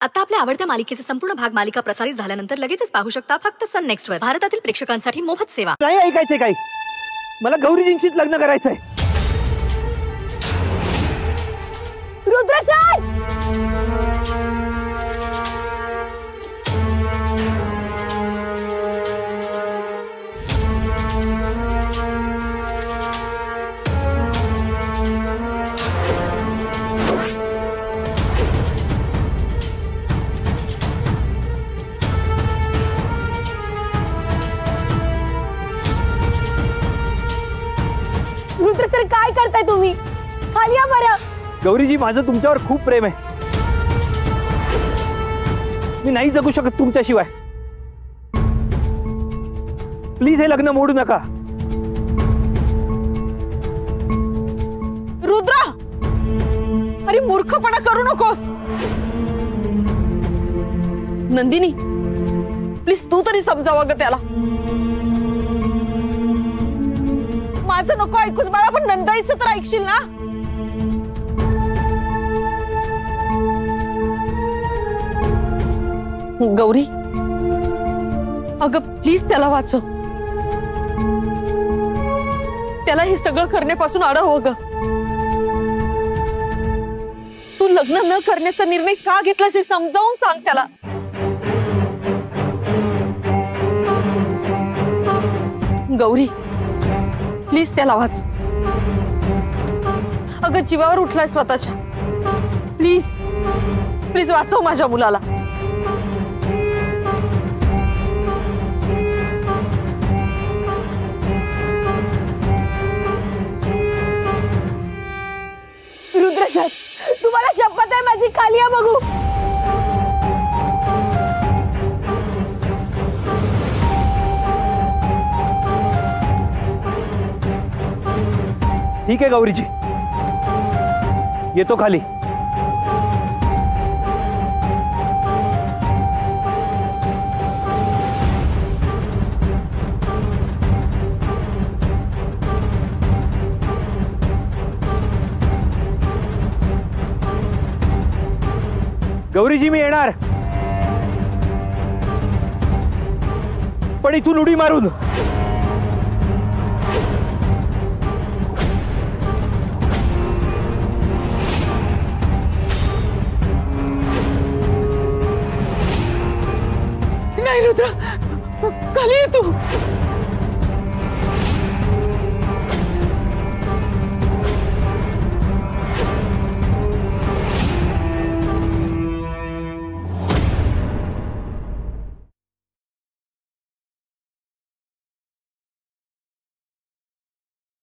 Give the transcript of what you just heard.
आता आपल्या आवडत्या मालिकेचे संपूर्ण भाग मालिका प्रसारित झाल्यानंतर लगेचच पाहू शकता फक्त सन नेक्स्ट वर। भारतातील प्रेक्षकांसाठी मोफत सेवा। नाही ऐकायचंय काही, मला गौरीजींशीच लग्न करायचंय। रुद्र सर, रुद्र सर काय करताय तुम्ही? खाली या बरं। गौरीजी, माझं तुमच्यावर खूप प्रेम आहे, मी नाही जगू शकत तुमच्याशिवाय। प्लीज हे लग्न मोडू नका। रुद्र, अरे मूर्खपणा करू नकोस। नंदिनी, प्लीज तू तरी समजावं ग त्याला। माझं नको ऐकूस बाळा, पण नंदाईचं तर ऐकशील ना। गौरी, अगं प्लीज त्याला वाचव, त्याला हे सगळं करण्यापासून अडव ग। तू लग्न न करण्याचा निर्णय का घेतलास हे समजावून सांग त्याला। गौरी, प्लीज त्याला वाच। अगं जीवावर उठलाय स्वतःच्या, प्लीज प्लीज वाचव माझ्या मुलाला। रुद्र सर, तुम्हाला शपथ आहे माझी, खाली या बघू। ठीक आहे गौरीजी, येतो खाली। गौरीजी, मी येणार, पण इथून उडी मारून। नाही रुद्र, खाली ये तू।